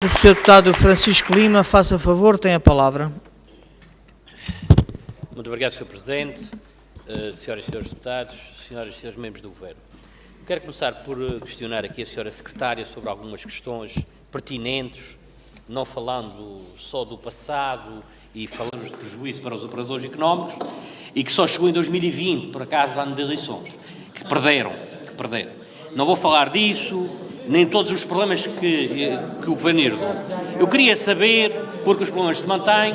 O Sr. Deputado Francisco Lima, faça favor, tem a palavra. Muito obrigado, Sr. Presidente, senhoras e senhores deputados, senhoras e senhores membros do Governo. Quero começar por questionar aqui a senhora Secretária sobre algumas questões pertinentes, não falando só do passado e falamos de prejuízo para os operadores económicos, e que só chegou em 2020, por acaso, ano de eleições, que perderam. Não vou falar disso, nem todos os problemas que o Governo herdou. Eu queria saber, porque os problemas se mantêm,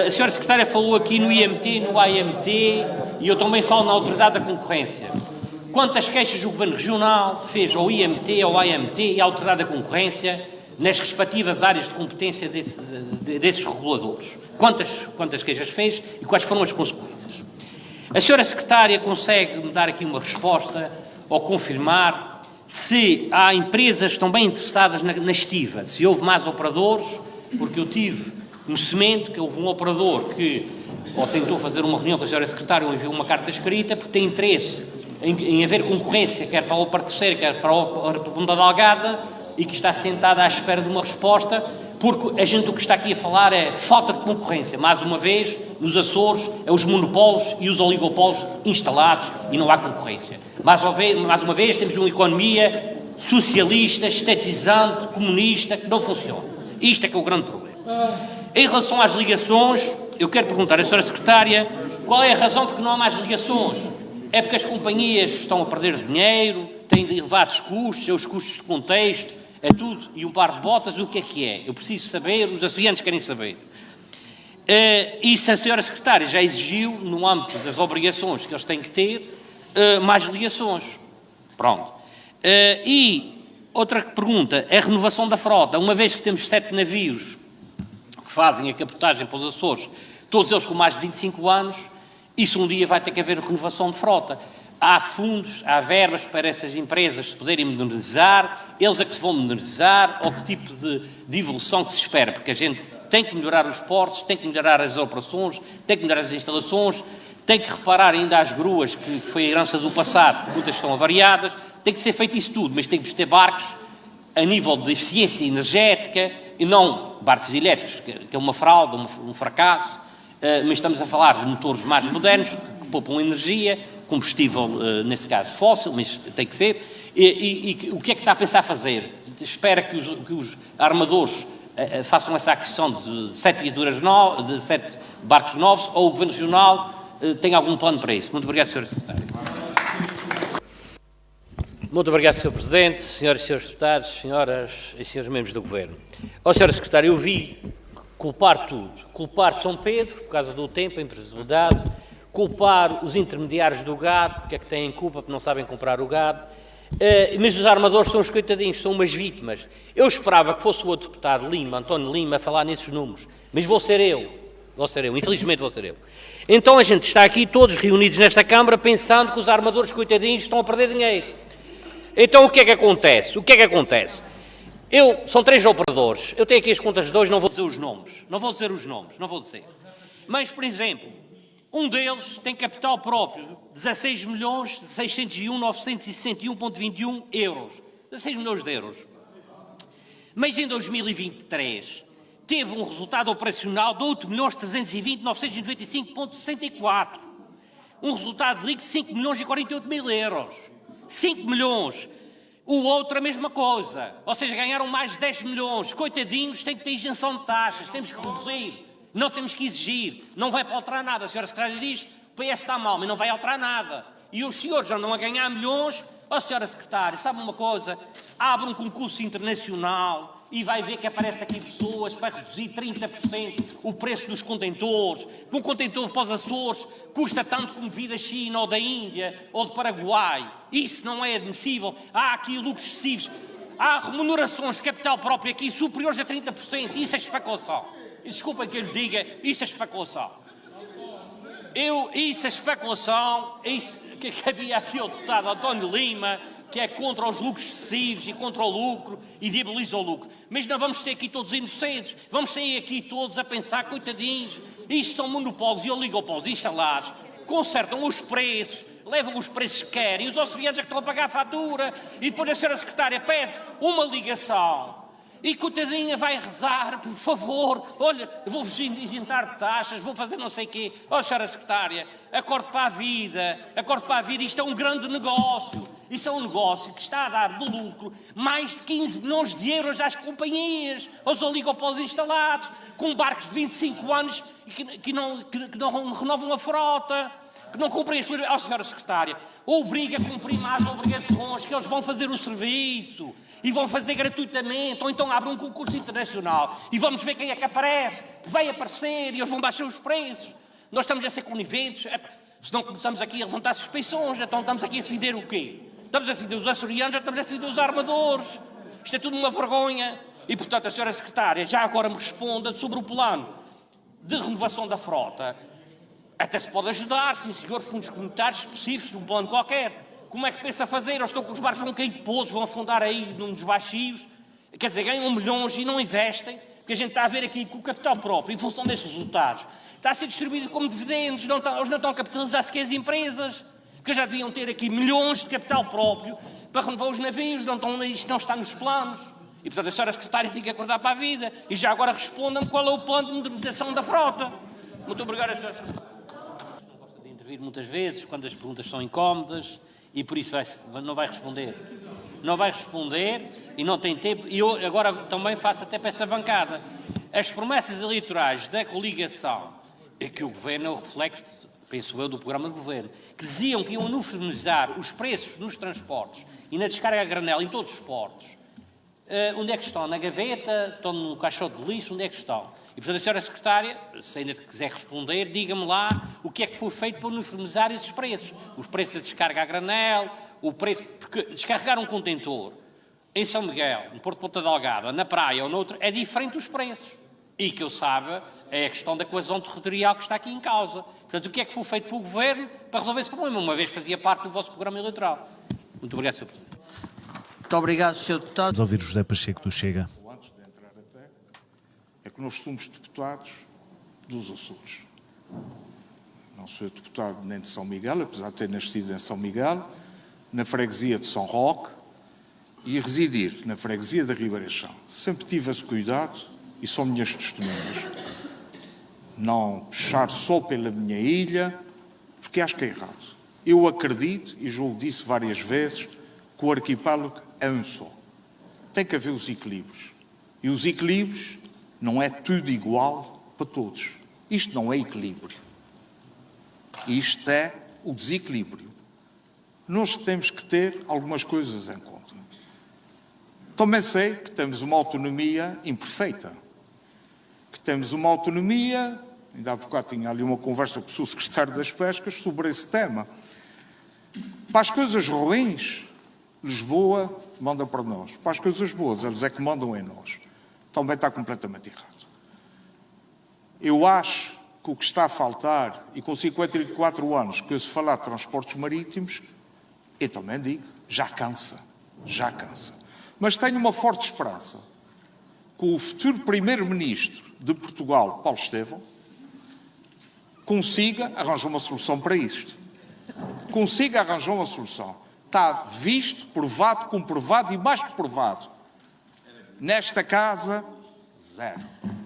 a senhora Secretária falou aqui no IMT, no AMT, e eu também falo na Autoridade da Concorrência. Quantas queixas o Governo Regional fez ao IMT, ao AMT e à Autoridade da Concorrência nas respectivas áreas de competência desses reguladores? Quantas queixas fez e quais foram as consequências? A senhora Secretária consegue me dar aqui uma resposta ou confirmar se há empresas também interessadas na estiva, se houve mais operadores, porque eu tive conhecimento que houve um operador que ou tentou fazer uma reunião com a senhora Secretária ou enviou uma carta escrita porque tem interesse em haver concorrência, quer para a OPA terceira, quer para a Ponta Delgada, e que está sentada à espera de uma resposta, porque a gente o que está aqui a falar é falta de concorrência. Mais uma vez, nos Açores, é os monopólios e os oligopólios instalados e não há concorrência. Mais uma vez temos uma economia socialista, estatizante, comunista, que não funciona. Isto é que é o grande problema. Em relação às ligações, eu quero perguntar à senhora Secretária qual é a razão de que não há mais ligações. É porque as companhias estão a perder dinheiro, têm elevados custos, os custos de contexto, é tudo, e um par de botas, o que é? Eu preciso saber, os assoviantes querem saber. E se a senhora Secretária já exigiu, no âmbito das obrigações que eles têm que ter, mais ligações. Pronto. E outra pergunta, a renovação da frota. Uma vez que temos 7 navios que fazem a capotagem para os Açores, todos eles com mais de 25 anos, isso um dia vai ter que haver renovação de frota. Há fundos, há verbas para essas empresas se poderem modernizar, eles é que se vão modernizar, ou que tipo de evolução que se espera, porque a gente tem que melhorar os portos, tem que melhorar as operações, tem que melhorar as instalações, tem que reparar ainda as gruas, que foi a herança do passado, muitas estão avariadas, tem que ser feito isso tudo, mas tem que ter barcos a nível de eficiência energética, e não barcos elétricos, que é uma fraude, um fracasso, mas estamos a falar de motores mais modernos, que poupam energia, combustível, nesse caso, fóssil, mas tem que ser. E o que é que está a pensar fazer? Espera que os armadores façam essa aquisição de 7 barcos novos, ou o Governo Regional tem algum plano para isso? Muito obrigado, Sr. Secretário. Muito obrigado, Sr. Presidente, senhoras e senhores deputados, senhoras e senhores membros do Governo. Ó, Sr. Secretário, eu vi culpar tudo. Culpar São Pedro, por causa do tempo, a imprevisibilidade, culpar os intermediários do gado, porque é que têm culpa porque não sabem comprar o gado, mas os armadores são os coitadinhos, são umas vítimas. Eu esperava que fosse o outro deputado Lima, António Lima, a falar nesses números, mas vou ser eu, infelizmente vou ser eu. Então a gente está aqui todos reunidos nesta Câmara pensando que os armadores coitadinhos estão a perder dinheiro. Então o que é que acontece? São 3 operadores, eu tenho aqui as contas de 2, não vou dizer os nomes, mas, por exemplo, um deles tem capital próprio de 16.601.961,21 euros. 16 milhões de euros. Mas em 2023 teve um resultado operacional de 8.320.995,64. Um resultado líquido de 5.048.000 euros. 5 milhões. O outro a mesma coisa. Ou seja, ganharam mais de 10 milhões. Coitadinhos, têm que ter isenção de taxas. Temos que reduzir. Não temos que exigir, não vai para alterar nada. A senhora Secretária diz, o PS está mal, mas não vai alterar nada. E os senhores andam a ganhar milhões. Ó, senhora Secretária, sabe uma coisa? Abre um concurso internacional e vai ver que aparecem aqui pessoas para reduzir 30% o preço dos contentores. Um contentor para os Açores custa tanto como vir da China ou da Índia ou do Paraguai. Isso não é admissível. Há aqui lucros excessivos. Há remunerações de capital próprio aqui superiores a 30%. Isso é especulação. Desculpem que eu lhe diga, isso é especulação. Isso é especulação, que havia aqui o deputado António Lima, que é contra os lucros excessivos e contra o lucro e diaboliza o lucro. Mas não vamos ser aqui todos inocentes, vamos sair aqui todos a pensar, coitadinhos, isto são monopólios e oligopólios instalados, consertam os preços, levam os preços que querem, os oceanos é que estão a pagar a fatura, e depois a senhora secretária pede uma ligação E coitadinha vai rezar, por favor, olha, eu vou-vos isentar de taxas, vou fazer não sei o quê. Ó, senhora secretária, acorde para a vida, isto é um grande negócio. Isso é um negócio que está a dar de lucro mais de 15 milhões de euros às companhias, aos oligopólios instalados, com barcos de 25 anos que não renovam a frota, que não cumprem as suas... Ó, senhora secretária, obriga a cumprir mais obrigações, que eles vão fazer o serviço e vão fazer gratuitamente, ou então abrem um concurso internacional e vamos ver quem é que aparece, que vai aparecer e eles vão baixar os preços. Nós estamos a ser coniventes, se não começamos aqui a levantar suspeições, então estamos aqui a defender o quê? Estamos a defender os açorianos, já estamos a defender os armadores. Isto é tudo uma vergonha. E, portanto, a senhora secretária já agora me responda sobre o plano de renovação da frota. Até se pode ajudar, sim senhor, fundos comunitários específicos, um plano qualquer. Como é que pensa fazer? Ou estão com os barcos, vão cair de pousos, vão afundar aí nos baixos. Quer dizer, ganham milhões e não investem, porque a gente está a ver aqui que o capital próprio, em função destes resultados, está a ser distribuído como dividendos, eles não estão a capitalizar sequer as empresas, porque já deviam ter aqui milhões de capital próprio para renovar os navios, isto não está nos planos. E, portanto, a senhora secretária tem que acordar para a vida. E já agora respondam-me qual é o plano de modernização da frota. Muito obrigado, senhora secretária. Não gosta de intervir muitas vezes, quando as perguntas são incómodas, e por isso não vai responder. Não vai responder e não tem tempo. E eu agora também faço até para essa bancada. As promessas eleitorais da coligação, que o Governo é o reflexo, penso eu, do programa de Governo, que diziam que iam uniformizar os preços nos transportes e na descarga a granel em todos os portos. Onde é que estão? Na gaveta? Estão no caixote de lixo? Onde é que estão? E, portanto, a senhora secretária, se ainda quiser responder, diga-me lá o que é que foi feito para uniformizar esses preços. Os preços da descarga a granel, o preço... Porque descarregar um contentor em São Miguel, no Porto de Ponta Delgada, na praia ou noutro, é diferente os preços. E que eu saiba, é a questão da coesão territorial que está aqui em causa. Portanto, o que é que foi feito pelo Governo para resolver esse problema? Uma vez fazia parte do vosso programa eleitoral. Muito obrigado, Sr. Presidente. Muito obrigado, Sr. Deputado. Vamos ouvir José Pacheco do Chega. Antes de entrar até, é que nós somos deputados dos Açores. Não sou deputado nem de São Miguel, apesar de ter nascido em São Miguel, na freguesia de São Roque e residir na freguesia da Ribeirão. Sempre tive esse cuidado e são minhas testemunhas. Não puxar só pela minha ilha, porque acho que é errado. Eu acredito, e já o disse várias vezes, que o arquipélago é um só. Tem que haver os equilíbrios. E os equilíbrios não é tudo igual para todos. Isto não é equilíbrio. Isto é o desequilíbrio. Nós temos que ter algumas coisas em conta. Também sei que temos uma autonomia imperfeita. Que temos uma autonomia... Ainda há bocado tinha ali uma conversa com o secretário das Pescas sobre esse tema. Para as coisas ruins... Lisboa manda para nós. Para as coisas boas, eles é que mandam em nós. Também está completamente errado. Eu acho que o que está a faltar, e com 54 anos que eu se falar de transportes marítimos, eu também digo, já cansa. Já cansa. Mas tenho uma forte esperança que o futuro Primeiro-Ministro de Portugal, Paulo Estevão, consiga arranjar uma solução para isto. Consiga arranjar uma solução. Está visto, provado, comprovado e mais que provado. Nesta casa, zero.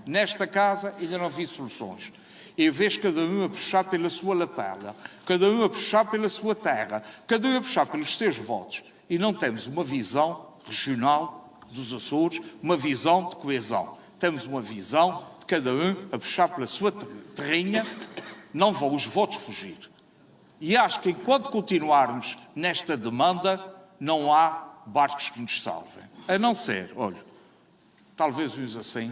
Nesta casa ainda não vi soluções. Em vez de cada um a puxar pela sua lapela, cada um a puxar pela sua terra, cada um a puxar pelos seus votos. E não temos uma visão regional dos Açores, uma visão de coesão. Temos uma visão de cada um a puxar pela sua terrinha, não vão os votos fugir. E acho que enquanto continuarmos nesta demanda, não há barcos que nos salvem. A não ser, olha, talvez uns assim.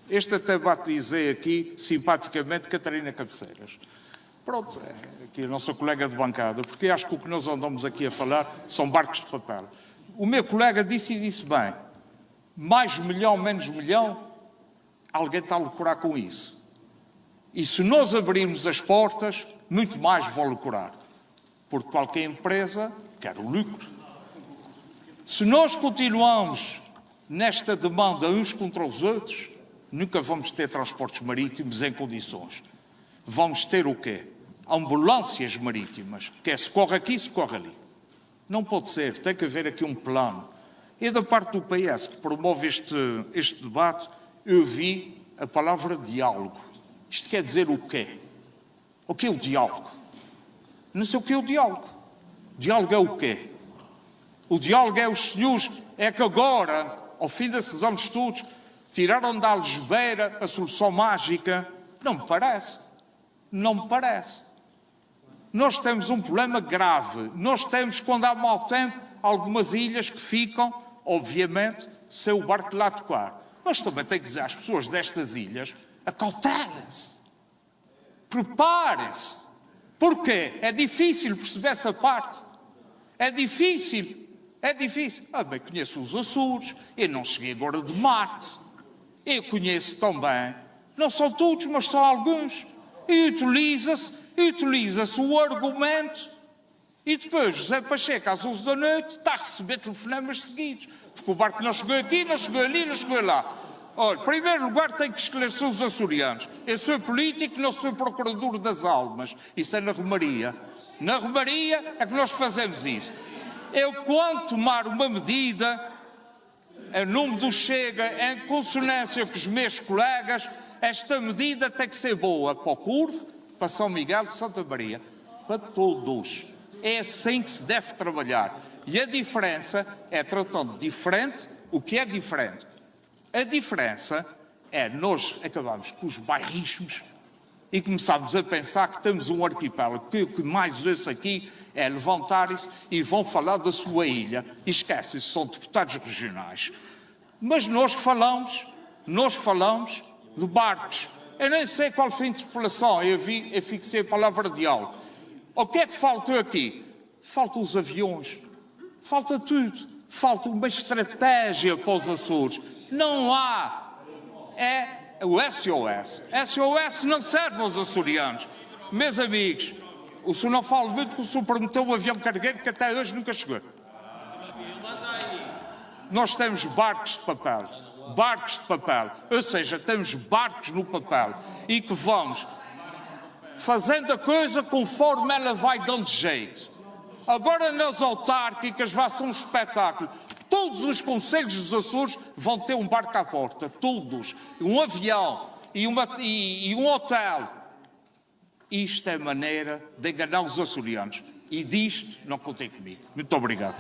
Este até batizei aqui, simpaticamente, Catarina Cabeceiras. Pronto, é aqui a nossa colega de bancada, porque acho que o que nós andamos aqui a falar são barcos de papel. O meu colega disse e disse bem, mais milhão, menos milhão, alguém está a lucrar com isso. E se nós abrirmos as portas, muito mais vão lucrar. Porque qualquer empresa quer o lucro. Se nós continuamos nesta demanda uns contra os outros, nunca vamos ter transportes marítimos em condições. Vamos ter o quê? Ambulâncias marítimas, que é socorre aqui, socorre ali. Não pode ser, tem que haver aqui um plano. E da parte do PS, que promove este debate, eu vi a palavra diálogo. Isto quer dizer o quê? O que é o diálogo? Não sei o que é o diálogo. O diálogo é o quê? O diálogo é os senhores, é que agora, ao fim desses anos todos, tiraram da algebeira a solução mágica. Não me parece. Não me parece. Nós temos um problema grave. Nós temos, quando há mau tempo, algumas ilhas que ficam, obviamente, sem o barco lá tocar. Mas também tenho que dizer às pessoas destas ilhas, acautelem-se. Preparem-se. Porquê? É difícil perceber essa parte. É difícil. É difícil. Bem, conheço os Açores. Eu não cheguei agora de Marte. Eu conheço também. Não são todos, mas são alguns. E utiliza-se o argumento. E depois, José Pacheco, às 11 da noite, está a receber telefonemas seguidos. Porque o barco não chegou aqui, não chegou ali, não chegou lá. Olha, em primeiro lugar, tem que esclarecer os açorianos. Eu sou político, não sou procurador das almas. Isso é na Romaria. Na Romaria é que nós fazemos isso. Eu, quando tomar uma medida, em nome do Chega, em consonância com os meus colegas, esta medida tem que ser boa para o Curvo, para São Miguel de Santa Maria, para todos. É assim que se deve trabalhar. E a diferença é tratando diferente o que é diferente. A diferença é nós acabamos com os bairrismos e começamos a pensar que temos um arquipélago, que o que mais ouço aqui é levantarem-se e vão falar da sua ilha. E esquecem-se, são deputados regionais. Mas nós falamos de barcos. Eu nem sei qual foi a interpelação, eu fixei a palavra diálogo. O que é que falta aqui? Faltam os aviões, falta tudo, falta uma estratégia para os Açores. Não há. É o SOS. SOS não serve aos açorianos. Meus amigos, o senhor não fala muito que o senhor prometeu um avião cargueiro que até hoje nunca chegou. Nós temos barcos de papel. Barcos de papel. Ou seja, temos barcos no papel e que vamos fazendo a coisa conforme ela vai dando jeito. Agora nas autárquicas vai ser um espetáculo. Todos os concelhos dos Açores vão ter um barco à porta. Todos. Um avião e um hotel. Isto é maneira de enganar os açorianos. E disto não contei comigo. Muito obrigado.